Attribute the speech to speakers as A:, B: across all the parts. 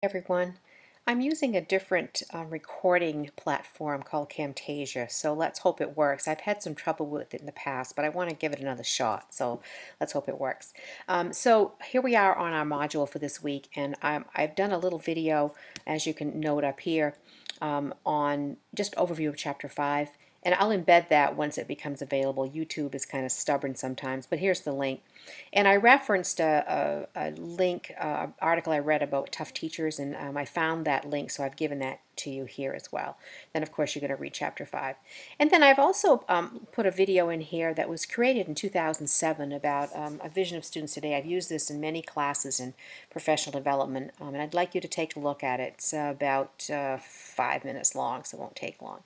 A: Everyone. I'm using a different recording platform called Camtasia, so let's hope it works. I've had some trouble with it in the past, but I want to give it another shot, so let's hope it works. So here we are on our module for this week, and I've done a little video, as you can note up here, on just overview of Chapter 5, and I'll embed that once it becomes available. YouTube is kind of stubborn sometimes, but here's the link. And I referenced a link, article I read about tough teachers, and I found that link, so I've given that to you here as well. Then, of course, you're going to read Chapter 5. And then I've also put a video in here that was created in 2007 about a vision of students today. I've used this in many classes in professional development, and I'd like you to take a look at it. It's about 5 minutes long, so it won't take long.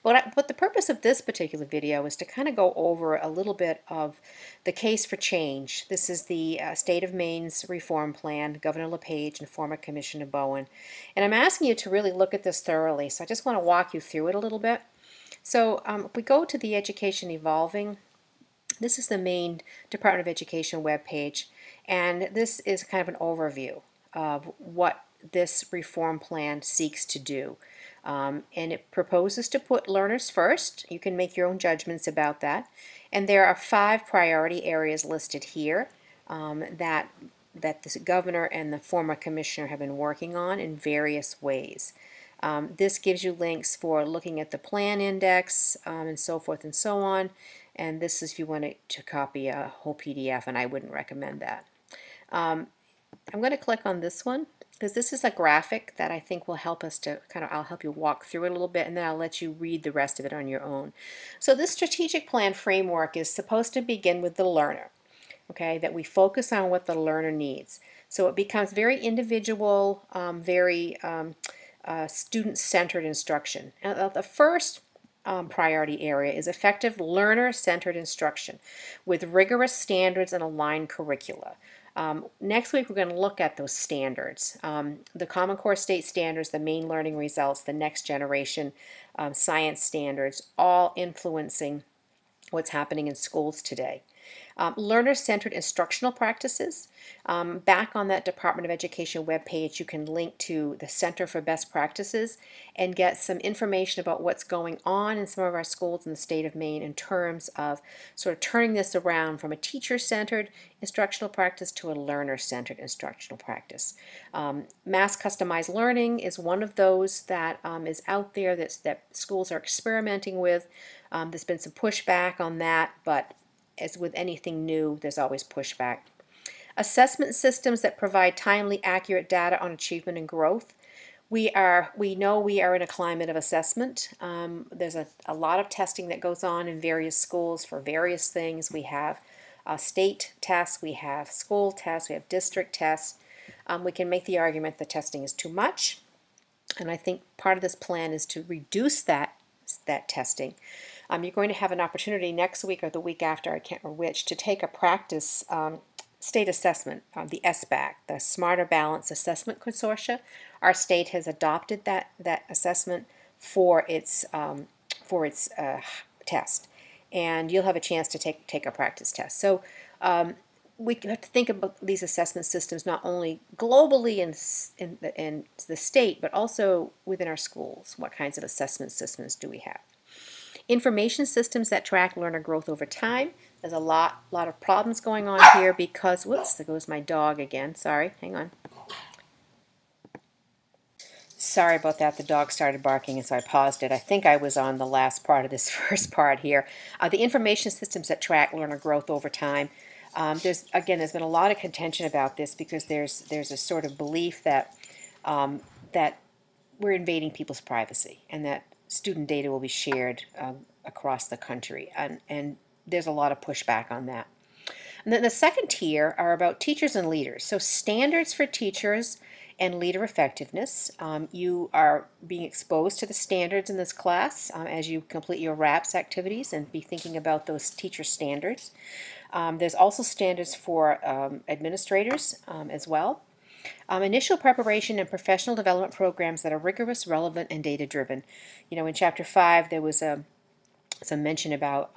A: But the purpose of this particular video is to kind of go over a little bit of the case for change. This is the State of Maine's reform plan, Governor LePage and former Commissioner Bowen. And I'm asking you to really look at this thoroughly, so I just want to walk you through it a little bit. So if we go to the Education Evolving, this is the Maine Department of Education webpage, and this is kind of an overview of what this reform plan seeks to do. And it proposes to put learners first. You can make your own judgments about that. And there are 5 priority areas listed here that the governor and the former commissioner have been working on in various ways. This gives you links for looking at the plan index and so forth and so on. And this is if you want to copy a whole PDF, and I wouldn't recommend that. I'm going to click on this one because this is a graphic that I think will help us to I'll help you walk through it a little bit, and then I'll let you read the rest of it on your own. So this strategic plan framework is supposed to begin with the learner, okay, that we focus on what the learner needs. So it becomes very individual, very student-centered instruction. And the first priority area is effective learner-centered instruction with rigorous standards and aligned curricula. Next week we're going to look at those standards, the Common Core State Standards, the Maine Learning Results, the Next Generation Science Standards, all influencing what's happening in schools today. Learner-centered instructional practices. Back on that Department of Education webpage, you can link to the Center for Best Practices and get some information about what's going on in some of our schools in the state of Maine in terms of sort of turning this around from a teacher-centered instructional practice to a learner-centered instructional practice. Mass customized learning is one of those that is out there that schools are experimenting with. There's been some pushback on that, but as with anything new, there's always pushback. Assessment systems that provide timely, accurate data on achievement and growth. We know we are in a climate of assessment. There's a lot of testing that goes on in various schools for various things. We have state tests, we have school tests, we have district tests. We can make the argument that testing is too much, and I think part of this plan is to reduce that testing. You're going to have an opportunity next week or the week after, I can't remember which, to take a practice state assessment, the SBAC, the Smarter Balance Assessment Consortia. Our state has adopted that assessment for its test, and you'll have a chance to take a practice test. So we have to think about these assessment systems not only globally in the state, but also within our schools. What kinds of assessment systems do we have? Information systems that track learner growth over time. There's a lot of problems going on here because, whoops, there goes my dog again. Sorry, hang on. Sorry about that. The dog started barking, and so I paused it. I think I was on the last part of this first part here. The information systems that track learner growth over time. There's been a lot of contention about this because there's a sort of belief that that we're invading people's privacy and that student data will be shared across the country, and there's a lot of pushback on that. And then the second tier are about teachers and leaders. So standards for teachers and leader effectiveness. You are being exposed to the standards in this class as you complete your RAPS activities, and be thinking about those teacher standards. There's also standards for administrators as well. Initial preparation and professional development programs that are rigorous, relevant, and data-driven. You know, in Chapter 5, there was a some mention about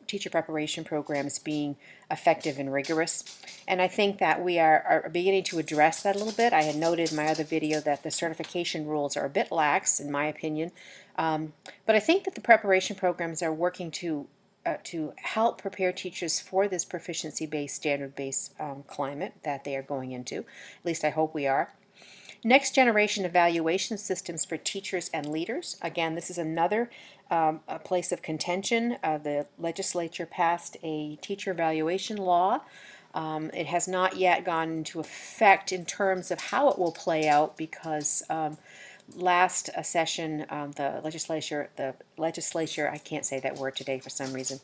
A: teacher preparation programs being effective and rigorous. And I think that we are beginning to address that a little bit. I had noted in my other video that the certification rules are a bit lax, in my opinion. But I think that the preparation programs are working to help prepare teachers for this proficiency-based, standard-based climate that they are going into. At least I hope we are. Next generation evaluation systems for teachers and leaders. Again, this is another a place of contention. The legislature passed a teacher evaluation law. It has not yet gone into effect in terms of how it will play out because last session the legislature, I can't say that word today for some reason,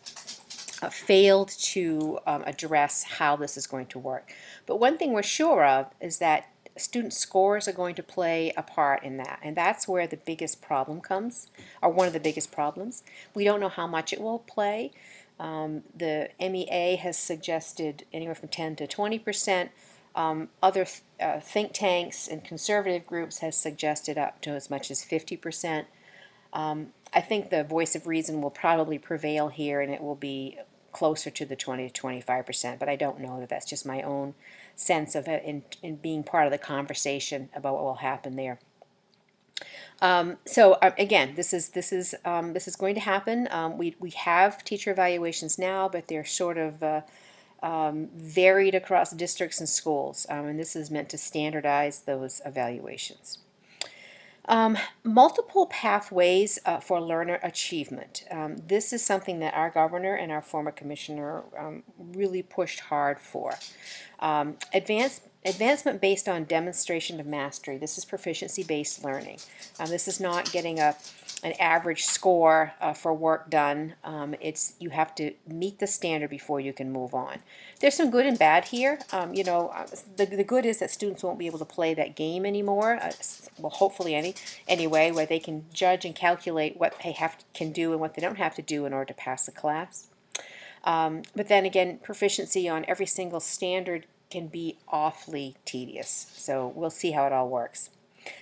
A: failed to address how this is going to work. But one thing we're sure of is that student scores are going to play a part in that, and that's where the biggest problem comes, or one of the biggest problems. We don't know how much it will play. The MEA has suggested anywhere from 10 to 20%. Other think tanks and conservative groups has suggested up to as much as 50%. I think the voice of reason will probably prevail here, and it will be closer to the 20 to 25%, but I don't know that. That's just my own sense of it in being part of the conversation about what will happen there. Again, this is going to happen. We have teacher evaluations now, but they're sort of varied across districts and schools, and this is meant to standardize those evaluations. Multiple pathways for learner achievement. This is something that our governor and our former commissioner really pushed hard for. Advancement based on demonstration of mastery. This is proficiency-based learning. This is not getting an average score for work done. You have to meet the standard before you can move on. There's some good and bad here. The good is that students won't be able to play that game anymore. Well, hopefully anyway, where they can judge and calculate what they can do and what they don't have to do in order to pass the class. But then again, proficiency on every single standard can be awfully tedious. So we'll see how it all works.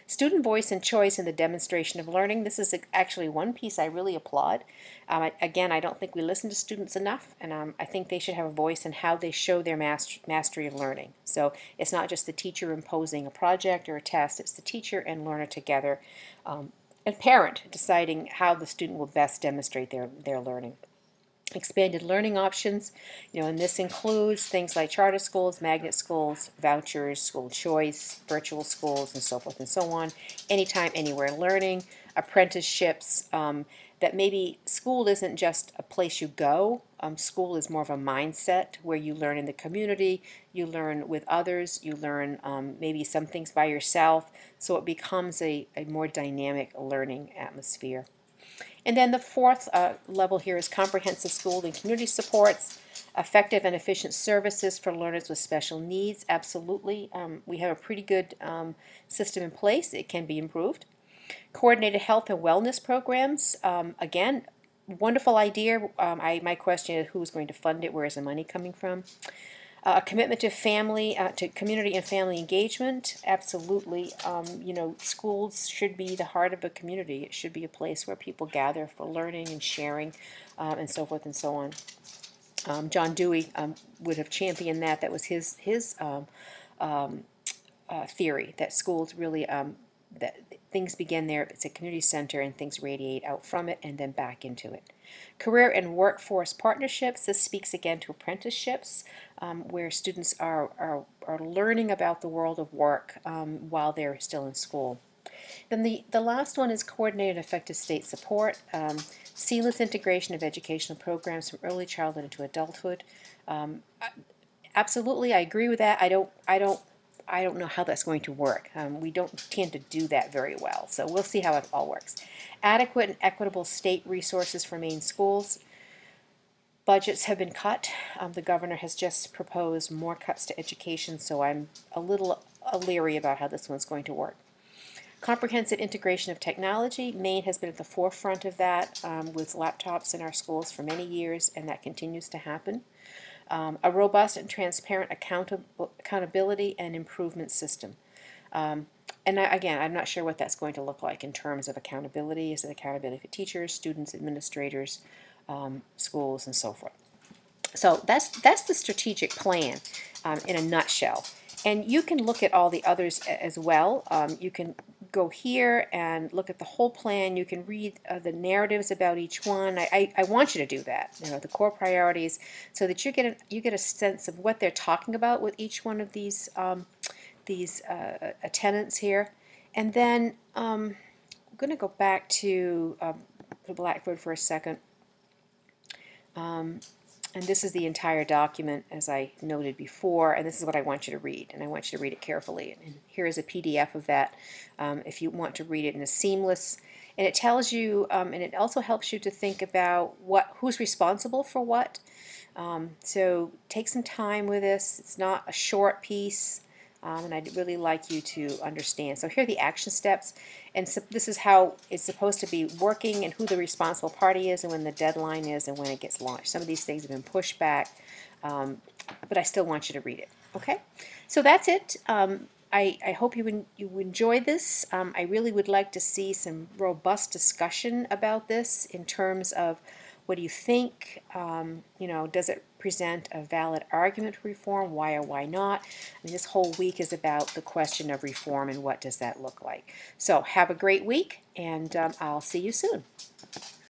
A: Student voice and choice in the demonstration of learning. This is actually one piece I really applaud. Again, I don't think we listen to students enough, and I think they should have a voice in how they show their mastery of learning. So it's not just the teacher imposing a project or a test, it's the teacher and learner together, and parent deciding how the student will best demonstrate their learning. Expanded learning options, and this includes things like charter schools, magnet schools, vouchers, school choice, virtual schools, and so forth and so on. Anytime, anywhere learning, apprenticeships, that maybe school isn't just a place you go. School is more of a mindset where you learn in the community, you learn with others, you learn maybe some things by yourself, so it becomes a more dynamic learning atmosphere. And then the fourth level here is comprehensive school and community supports, effective and efficient services for learners with special needs. Absolutely. We have a pretty good system in place. It can be improved. Coordinated health and wellness programs. Again, wonderful idea. My question is who's going to fund it? Where is the money coming from? A commitment to community and family engagement, absolutely. Schools should be the heart of a community. It should be a place where people gather for learning and sharing, and so forth and so on. John Dewey would have championed that. That was his theory, that schools really, that things begin there. It's a community center and things radiate out from it and then back into it. Career and workforce partnerships. This speaks again to apprenticeships, where students are learning about the world of work while they're still in school. Then the last one is coordinated effective state support, seamless integration of educational programs from early childhood into adulthood. Absolutely, I agree with that. I don't know how that's going to work. We don't tend to do that very well, so we'll see how it all works. Adequate and equitable state resources for Maine schools. Budgets have been cut. The governor has just proposed more cuts to education, so I'm a little leery about how this one's going to work. Comprehensive integration of technology. Maine has been at the forefront of that with laptops in our schools for many years, and that continues to happen. A robust and transparent accountability and improvement system. Again, I'm not sure what that's going to look like in terms of accountability. Is it accountability for teachers, students, administrators, schools and so forth. So that's the strategic plan in a nutshell. And you can look at all the others as well. You can go here and look at the whole plan. You can read the narratives about each one. I want you to do that, the core priorities, so that you get a sense of what they're talking about with each one of these tenants here. And then I'm going to go back to the Blackboard for a second. And this is the entire document, as I noted before, and this is what I want you to read, and I want you to read it carefully. And here is a PDF of that if you want to read it in a seamless, and it tells you, and it also helps you to think about who's responsible for what. So take some time with this. It's not a short piece. And I'd really like you to understand. So here are the action steps, and so this is how it's supposed to be working, and who the responsible party is, and when the deadline is, and when it gets launched. Some of these things have been pushed back, but I still want you to read it. Okay, so that's it. I hope you enjoyed this. I really would like to see some robust discussion about this in terms of what do you think? Does it present a valid argument for reform? Why or why not? I mean, this whole week is about the question of reform and what does that look like. So have a great week, and I'll see you soon.